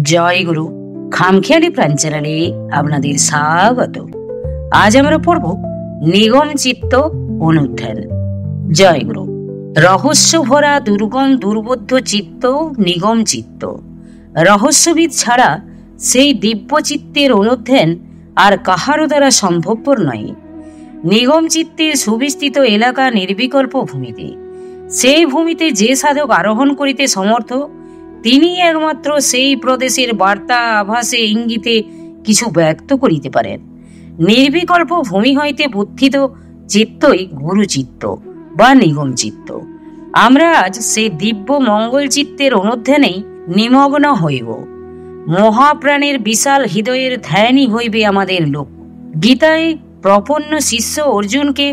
জয় গুরু। খামখেয়ালি প্রাণ চ্যানেলে আপনাদের স্বাগত। আজ আমরা পড়ব নিগম চিত্ত অনুধ্যান। জয় গুরু। রহস্য ভরা দুর্গম দুর্বোধ্য চিত্ত নিগম চিত্ত। রহস্যবিদ ছাড়া সেই দিব্য চিত্তের অনুধ্যান আর কাহারও দ্বারা সম্ভবপর নয়। নিগম চিত্তের সুবিস্তৃত এলাকা নির্বিকল্প ভূমিতে, সেই ভূমিতে যে সাধক আরোহণ করিতে সমর্থ, তিনি একমাত্র সেই প্রদেশের বার্তা আভাসে ইঙ্গিতে কিছু ব্যক্ত করিতে পারেন। নির্বিকল্প ভূমি হইতে বুদ্ধিত চিত্তই গুরুচিত্ত বা নিগম চিত্ত। আমরা আজ সেই দিব্য মঙ্গল চিত্তের অনুধ্যানেই নিমগ্ন হইব। মহাপ্রাণের বিশাল হৃদয়ের ধ্যানই হইবে আমাদের লক্ষ্য। গীতায় প্রপন্ন শিষ্য অর্জুনকে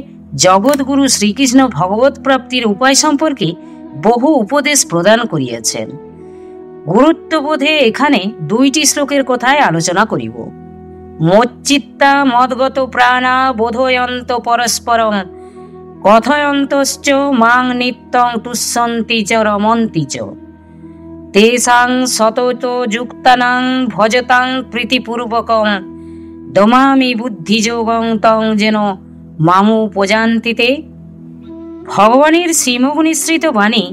জগৎগুরু শ্রীকৃষ্ণ ভগবত প্রাপ্তির উপায় সম্পর্কে বহু উপদেশ প্রদান করিয়াছেন। গুরুত্ববোধে এখানে দুইটি শ্লোকের কথায় আলোচনা করিব। মচ্চিত্তা মদগত প্রাণা বোধয়ন্ত পরস্পরম কথয়ন্তশ্চ মাং নিত্যং তুষ্যন্তি চ রমন্তি চ তেষাং সতত যুক্তানাং ভজতাং প্রীতিপূর্বকং দমামি বুদ্ধিযোগং তং যেন মামু পজান্তিতে। ভগবানের শ্রীমুখ নিঃসৃত বাণী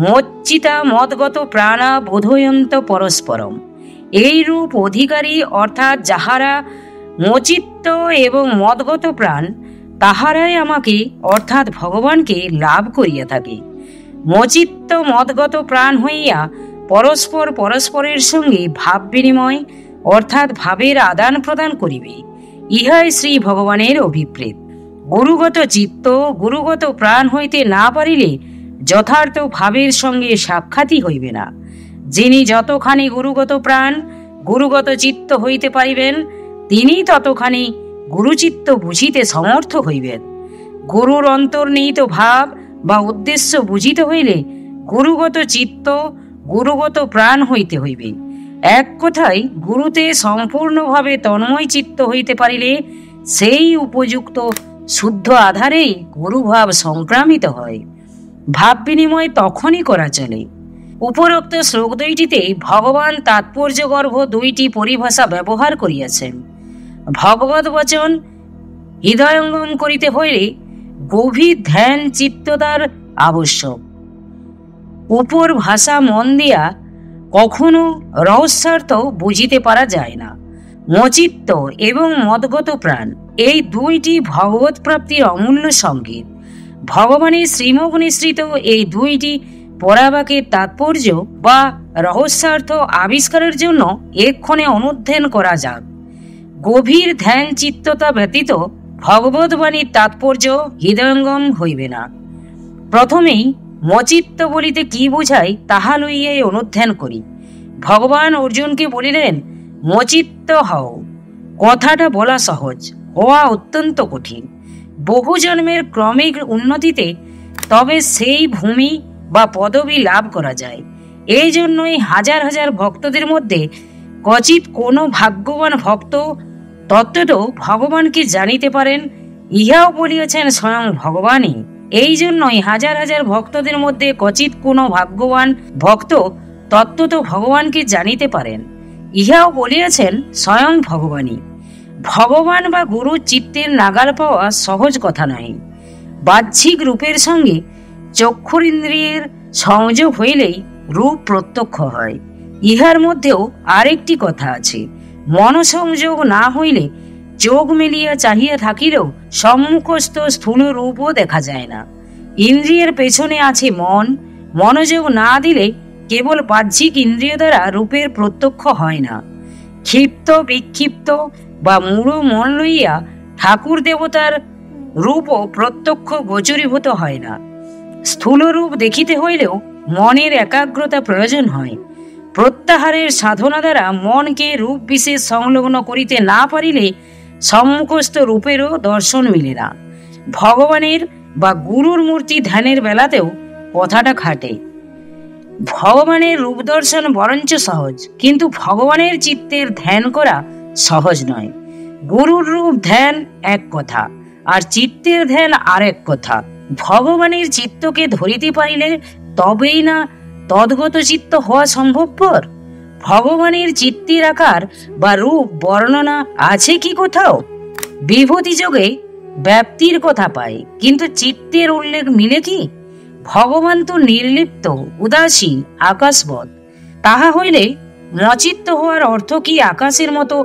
মচ্চিতা মদগত প্রাণা বোধয়ন্ত পরস্পরম। এই রূপ অধিকারী অর্থাৎ যাহারা মচিত্ত এবং মদগত প্রাণ, তাহারাই আমাকে অর্থাৎ ভগবানকে লাভ করিয়া থাকে। মচিত্ত মদগত প্রাণ হইয়া পরস্পর পরস্পরের সঙ্গে ভাব বিনিময় অর্থাৎ ভাবের আদান প্রদান করিবে, ইহাই শ্রী ভগবানের অভিপ্রেত। গুরুগত চিত্ত গুরুগত প্রাণ হইতে না পারিলে যথার্থ ভাবের সঙ্গে সাক্ষাৎই হইবে না। যিনি যতখানি গুরুগত প্রাণ গুরুগত চিত্ত হইতে পারিবেন, তিনি ততখানি গুরুচিত্ত বুঝিতে সমর্থ হইবেন। গুরুর অন্তর্নিহিত ভাব বা উদ্দেশ্য বুঝিতে হইলে গুরুগত চিত্ত গুরুগত প্রাণ হইতে হইবে। এক কথায় গুরুতে সম্পূর্ণভাবে তন্ময় চিত্ত হইতে পারিলে সেই উপযুক্ত শুদ্ধ আধারেই গুরুভাব সংক্রামিত হয়। ভাব বিনিময় তখনই করা চলে। উপরোক্ত শ্লোক দুইটিতে ভগবান তাৎপর্যগর্ভ দুইটি পরিভাষা ব্যবহার করিয়াছেন। ভগবত বচন হৃদয়ঙ্গম করিতে হইলে গভীর ধ্যান চিত্ততার আবশ্যক। উপর ভাষা মন দিয়া কখনো রহস্যার্থ বুঝিতে পারা যায় না। মচিত্ত এবং মদগত প্রাণ এই দুইটি ভগবত প্রাপ্তির অমূল্য সংকেত। ভগবানের শ্রীমুখ নিঃসৃত এই দুইটি পরাবাকের তাৎপর্য বা রহস্যার্থ আবিষ্কারের জন্য এক্ষণে অনুধ্যান করা যাক। গভীর ধ্যান চিত্ততা ব্যতীত ভগবৎবাণীর তাৎপর্য হৃদয়ঙ্গম হইবে না। প্রথমেই মচিত্ত বলিতে কি বুঝায় তাহা লইয়াই অনুধ্যান করি। ভগবান অর্জুনকে বলিলেন, মচিত্ত হও। কথাটা বলা সহজ, হওয়া অত্যন্ত কঠিন। বহু জন্মের ক্রমিক উন্নতিতে তবে সেই ভূমি বা পদবি লাভ করা যায়। এই জন্যই হাজার হাজার ভক্তদের মধ্যে কচিত কোনো ভাগ্যবান ভক্ত তত্ত্বত ভগবানকে জানিতে পারেন, ইহাও বলিয়াছেন স্বয়ং ভগবানই। এই জন্যই হাজার হাজার ভক্তদের মধ্যে কচিত কোনো ভাগ্যবান ভক্ত তত্ত্বত ভগবানকে জানিতে পারেন, ইহাও বলিয়াছেন স্বয়ং ভগবানই। ভগবান বা গুরু চিত্তের নাগাল পাওয়া সহজ কথা নয়। বাহ্যিক রূপের সঙ্গে চক্ষুর ইন্দ্রিয়ের সংযোগ হইলেই রূপ প্রত্যক্ষ হয়। ইহার মধ্যেও আরেকটি কথা আছে, মনসংযোগ না হইলে চোখ মেলিয়া চাহিয়া থাকিলেও সম্মুখস্থ স্থূল রূপও দেখা যায় না। ইন্দ্রিয়ের পেছনে আছে মন। মনোযোগ না দিলে কেবল বাহ্যিক ইন্দ্রিয় দ্বারা রূপের প্রত্যক্ষ হয় না। ক্ষিপ্ত বিক্ষিপ্ত বা মূঢ় মন লইয়া ঠাকুর দেবতার রূপও প্রত্যক্ষ গোচরীভূত হয় না। স্থূল রূপ দেখিতে হইলেও মনের একাগ্রতা প্রয়োজন হয়। প্রত্যাহারের সাধনা দ্বারা মনকে রূপ বিশেষ সংলগ্ন করিতে না পারিলে সম্মুখস্থ রূপেরও দর্শন মিলে না। ভগবানের বা গুরুর মূর্তি ধ্যানের বেলাতেও কথাটা খাটে। ভগবানের রূপ দর্শন বরঞ্চ সহজ, কিন্তু ভগবানের চিত্তের ধ্যান করা সহজ নয়। গুরুর রূপ ধ্যান এক কথা, আর চিত্তের ধ্যান আরেক কথা। ভগবানের চিত্তকে ধরিতে পারিলে তবেই না তদ্গত চিত্ত হওয়া সম্ভবপর। ভগবানের চিত্তের আকার বা রূপ বর্ণনা আছে কি কোথাও? বিভূতি যোগে ব্যাপ্তির কথা পাই, কিন্তু চিত্তের উল্লেখ মিলে কি? ভগবান তো নির্লিপ্ত, উদাসীন, আকাশবৎ। তাহা হইলে মচিত্ত হওয়ার অর্থ কি আকাশের মতো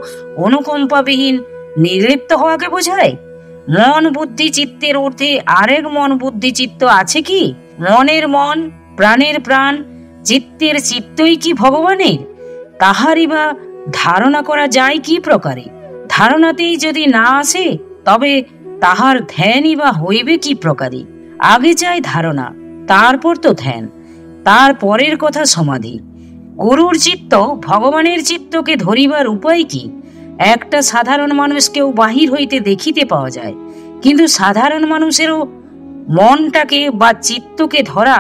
অনুকম্পাবিহীন নির্লিপ্ত হওয়াকে বোঝায়? মন বুদ্ধি চিত্তের ঊর্ধ্বে আরেক মন বুদ্ধি চিত্ত আছে কি? মনের মন, প্রাণের প্রাণ, চিত্তের চিত্তই কি ভগবানের? তাহারই বা ধারণা করা যায় কি প্রকারে? ধারণাতেই যদি না আসে, তবে তাহার ধ্যানই বা হইবে কি প্রকারে? আগে চাই ধারণা, তারপর তো ধ্যান, তার পরের কথা সমাধি। গুরুর চিত্ত ভগবানের চিত্তকে ধরিবার উপায় কি? একটা সাধারণ মানুষকেও বাহির হইতে দেখিতে পাওয়া যায়, কিন্তু সাধারণ মানুষেরও মনটাকে বা চিত্তকে ধরা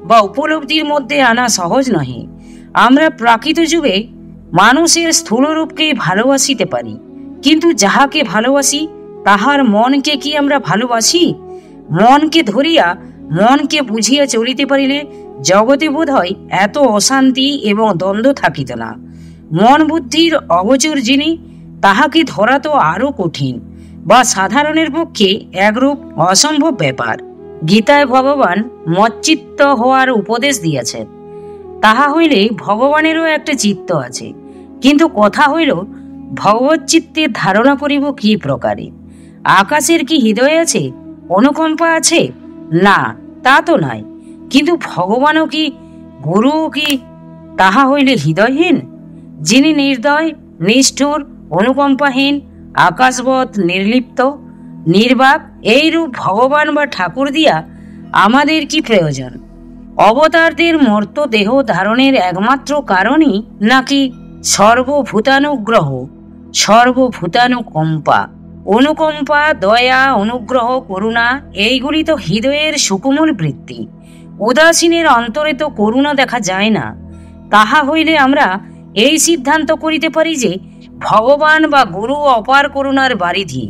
বা উপলব্ধির মধ্যে আনা সহজ নহে। আমরা প্রাকৃত যুগে মানুষের স্থূলরূপকেই ভালোবাসিতে পারি, কিন্তু যাহাকে ভালোবাসি তাহার মনকে কি আমরা ভালোবাসি? মনকে ধরিয়া, মনকে বুঝিয়া চলিতে পারিলে জগতে বোধ হয় এত অশান্তি এবং দ্বন্দ্ব থাকিত না। মন বুদ্ধির অগোচর যিনি, তাহাকে ধরা তো আরো কঠিন বা সাধারণের পক্ষে একরূপ অসম্ভব ব্যাপার। গীতায় ভগবান মচ্চিত্ত হওয়ার উপদেশ দিয়েছেন। তাহা হইলে ভগবানেরও একটা চিত্ত আছে, কিন্তু কথা হইল ভগবত চিত্তের ধারণা করিব কি প্রকারে? আকাশের কি হৃদয় আছে, অনুকম্পা আছে? না, তা তো নাই। কিন্তু ভগবানও কি, গুরুও কি তাহা হইলে হৃদয়হীন? যিনি নির্দয়, নিষ্ঠুর, অনুকম্পাহীন, আকাশবৎ, নির্লিপ্ত, নির্বাক, এইরূপ ভগবান বা ঠাকুর দিয়া আমাদের কি প্রয়োজন? অবতারদের মর্ত দেহ ধারণের একমাত্র কারণই নাকি সর্বভূতানুগ্রহ, সর্বভূতানুকম্পা? অনুকম্পা, দয়া, অনুগ্রহ, করুণা এইগুলি তো হৃদয়ের সুকোমল বৃত্তি। উদাসীনের অন্তরে তো করুণা দেখা যায় না। তাহা হইলে আমরা এই সিদ্ধান্ত করিতে পারি যে ভগবান বা গুরু অপার করুণার বারিধি।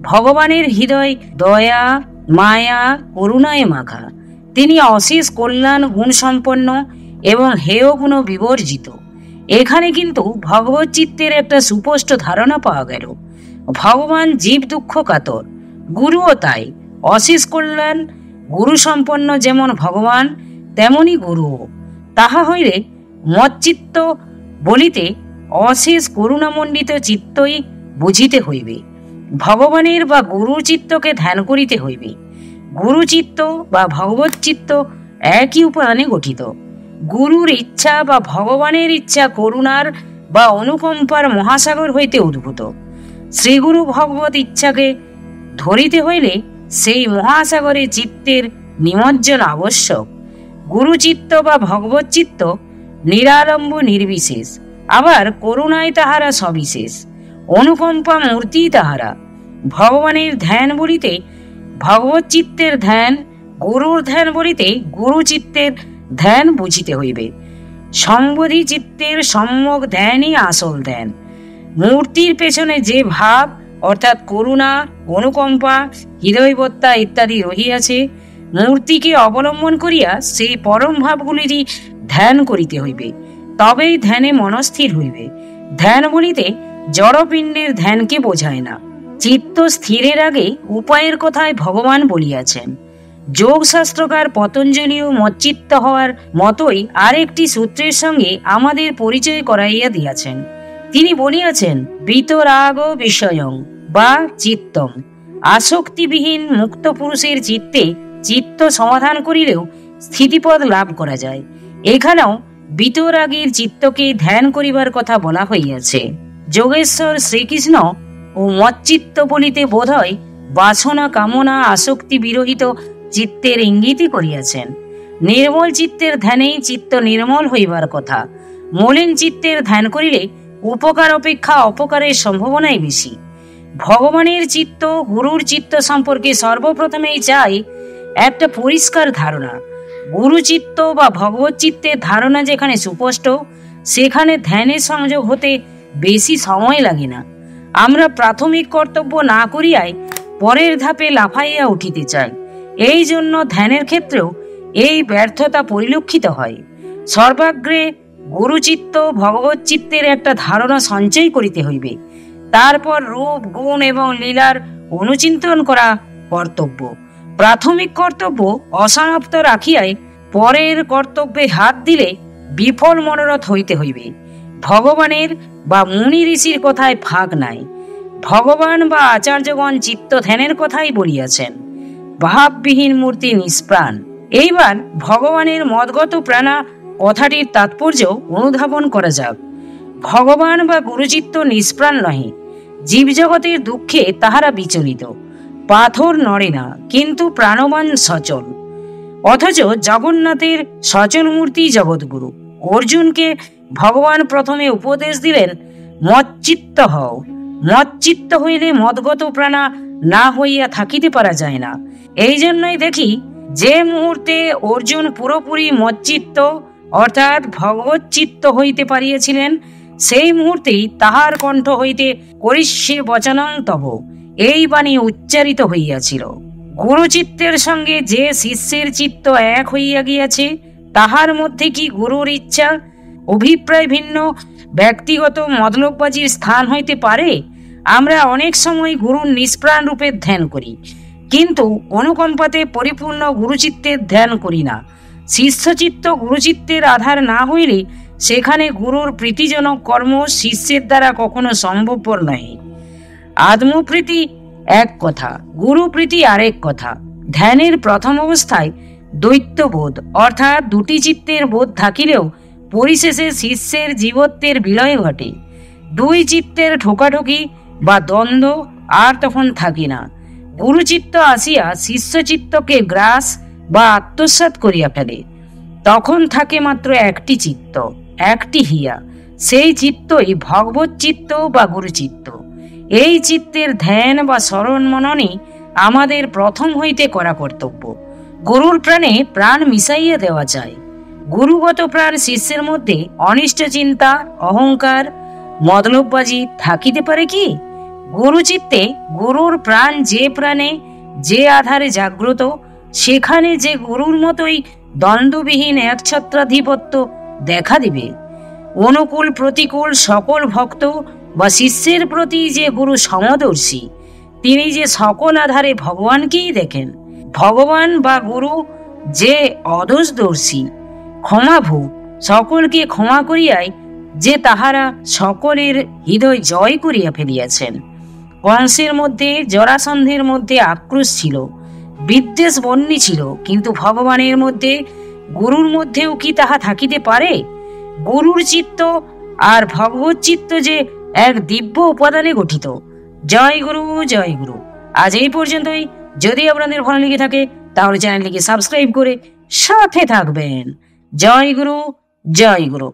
ভগবানের হৃদয় দয়া, মায়া, করুণায় মাখা। তিনি অশেষ কল্যাণ গুণসম্পন্ন এবং হেয় গুণ বিবর্জিত। এখানে কিন্তু ভগবত চিত্তের একটা সুস্পষ্ট ধারণা পাওয়া গেল। ভগবান জীব দুঃখ কাতর, গুরুও তাই। অশেষ কল্যাণ গুরু সম্পন্ন যেমন ভগবান, তেমনি গুরুও। তাহা হইলে মচ্চিত্ত বলিতে অশেষ করুণামণ্ডিত চিত্তই বুঝিতে হইবে। ভগবানের বা গুরু চিত্তকে ধ্যান করিতে হইবে। গুরু চিত্ত বা ভগবত চিত্ত একই উপাদানে গঠিত। গুরুর ইচ্ছা বা ভগবানের ইচ্ছা করুণার বা অনুকম্পার মহাসাগর হইতে উদ্ভূত। শ্রীগুরু ভগবত ইচ্ছাকে ধরিতে হইলে সেই মহাসাগরে চিত্তের নিমজ্জন আবশ্যক। গুরুচিত্ত বা ভগবত চিত্ত নিরালম্ব নির্বিশেষ, আবার করুণায় তাহারা সবিশেষ, অনুকম্পা মূর্তি তাহারা। ভগবানের ধ্যান বলিতে ভগবত চিত্তের ধ্যান, গুরুর ধ্যান বলিতে গুরু চিত্তের ধ্যান বুঝিতে হইবে। সম্বোধি চিত্তের সম্যক ধ্যানই আসল ধ্যান। মূর্তির পেছনে যে ভাব অর্থাৎ করুণা, অনুকম্পা, হৃদয়বত্তা ইত্যাদি রহিয়াছে, মূর্তিকে অবলম্বন করিয়া সেই পরম ভাবগুলিরই ধ্যান করিতে হইবে, তবেই ধ্যানে মনস্থির হইবে। ধ্যান বলিতে জড়পিণ্ডের ধ্যানকে বোঝায় না। চিত্ত স্থিরের আগে উপায়ের কথায় ভগবান বলিয়াছেন। যোগ শাস্ত্রকার পতঞ্জলিও মচ্চিত্ত হওয়ার মতোই আরেকটি সূত্রের সঙ্গে আমাদের পরিচয় করাইয়া দিয়াছেন। তিনি বলিয়াছেন, বিতরাগ বিষয়ং বা চিত্তং। আসক্তিবিহীন মুক্ত পুরুষের চিত্তে চিত্ত সমাধান করিলেও স্থিতিপদ লাভ করা যায়। এখানেও বিতরাগীর চিত্তকে ধ্যান করিবার কথা বলা হইয়াছে। যোগেশ্বর শ্রীকৃষ্ণ ও মচ্চিত্ত বলিতে বোধ হয় বাসনা, কামনা, আসক্তি বিরহিত চিত্তের ইঙ্গিতই করিয়াছেন। নির্মল চিত্তের ধ্যানেই চিত্ত নির্মল হইবার কথা। মলিন চিত্তের ধ্যান করিলে উপকার অপেক্ষা অপকারের সম্ভাবনাই বেশি। ভগবানের চিত্ত, গুরুর চিত্ত সম্পর্কে সর্বপ্রথমেই চাই একটা পরিষ্কার ধারণা। গুরু চিত্ত বা ভগবত চিত্তের ধারণা যেখানে সুস্পষ্ট, সেখানে ধ্যানের সংযোগ হতে বেশি সময় লাগে না। আমরা প্রাথমিক কর্তব্য না করিয়াই পরের ধাপে লাফাইয়া উঠিতে চাই। এই জন্য ধ্যানের ক্ষেত্রেও এই ব্যর্থতা পরিলক্ষিত হয়। সর্বাগ্রে গুরুচিত্ত ভগবত চিত্তের একটা ধারণা সঞ্চয় করিতে হইবে। তারপর রূপ গুণ এবং লীলার অনুচিন্তন করা কর্তব্য। প্রাথমিক কর্তব্য অসমাপ্ত রাখিয়াই পরের কর্তব্যে হাত দিলে বিফল মনোরথ হইতে হইবে। ভগবানের বা মুনি ঋষির কথায় ফাঁক নাই। ভগবান বা আচার্যগণ চিত্ত ধ্যানের কথাই বলিয়াছেন। ভাববিহীন মূর্তি নিষ্প্রাণ। এইবার ভগবানের মদগত প্রাণা কথাটির তাৎপর্য অনুধাবন করা যাক। ভগবান বা গুরুচিত্ত নিষ্প্রাণ নহে, জীবজগতের দুঃখে তাহারা বিচলিত। পাথর নড়ে না, কিন্তু প্রাণবান সচল। অথচ জগন্নাথের সচল মূর্তি জগৎগুরু। অর্জুনকে ভগবান প্রথমে উপদেশ দিলেন, মচ্চিত্ত হও। মচ্চিত্ত হইলে মদগত প্রাণা না হইয়া থাকিতে পারা যায় না। এই জন্যই দেখি যে মুহূর্তে অর্জুন পুরোপুরি মচ্চিত্ত অর্থাৎ ভগবত চিত্ত হইতে পারিয়াছিলেন, সেই মুহূর্তেই তাহার কণ্ঠ হইতে করিষ্যে বচনং তব এই বাণী উচ্চারিত হইয়াছিল। গুরুচিত্তের সঙ্গে যে শিষ্যের চিত্ত এক হইয়া গিয়াছে, তাহার মধ্যে কি গুরুর ইচ্ছা, অভিপ্রায় ভিন্ন ব্যক্তিগত মতলববাজির স্থান হইতে পারে? আমরা অনেক সময় গুরুর নিষ্প্রাণ রূপের ধ্যান করি, কিন্তু অনুকম্পাতে পরিপূর্ণ গুরুচিত্তের ধ্যান করি না। শিষ্যচিত্ত গুরুচিত্তের আধার না হইলে সেখানে গুরুর প্রীতিজনক কর্ম শিষ্যের দ্বারা কখনো সম্ভবপর নয়। আত্মপ্রীতি এক কথা, গুরুপ্রীতি আরেক কথা। ধ্যানের প্রথম অবস্থায় দ্বৈতবোধ অর্থাৎ দুটি চিত্তের বোধ থাকিলেও পরিশেষে শিষ্যের জীবত্বের বিলয় ঘটে। দুই চিত্তের ঠোকাঠুকি বা দ্বন্দ্ব আর তখন থাকে না। গুরুচিত্ত আসিয়া শিষ্যচিত্তকে গ্রাস বা আত্মসাৎ করিয়া ফেলে। তখন থাকে মাত্র একটি চিত্ত, একটি হিয়া। সেই চিত্তই ভগবত চিত্ত বা গুরুচিত্ত। এই চিত্তের ধ্যান বা স্মরণ মননই আমাদের প্রথম হইতে করা কর্তব্য। গুরুর প্রাণে প্রাণ মিশাইয়া দেওয়া যায়। গুরুগত প্রাণ শিষ্যের মধ্যে অনিষ্ট চিন্তা, অহংকার, মতলববাজি থাকিতে পারে কি? গুরুচিত্তে গুরুর প্রাণ যে প্রাণে যে আধারে জাগ্রত, সেখানে যে গুরুর মতোই দ্বন্দ্ববিহীন একছত্রাধিপত্য দেখা দিবে। অনুকূল প্রতিকূল সকল ভক্ত বা শিষ্যের প্রতি যে গুরু সমদর্শী, তিনি যে সকল আধারে ভগবানকেই দেখেন। ভগবান বা গুরু যে অদোষদর্শী, ক্ষমাভূ, সকলকে ক্ষমা করিয়াই যে তাহারা সকলের হৃদয় জয় করিয়া ফেলিয়াছেন। কংসের মধ্যে, জরাসন্ধের মধ্যে আক্রোশ ছিল, বিদ্বেষ বন্যী ছিল, কিন্তু ভগবানের মধ্যে, গুরুর মধ্যেও কি তাহা থাকিতে পারে? গুরুর চিত্ত আর ভগবত চিত্ত যে এক দিব্য উপাদানে গঠিত। জয় গুরু, জয় গুরু। আজ এই পর্যন্তই। যদি আপনাদের ভালো লেগে থাকে তাহলে চ্যানেলটিকে সাবস্ক্রাইব করে সাথে থাকবেন। জয় গুরু, জয় গুরু।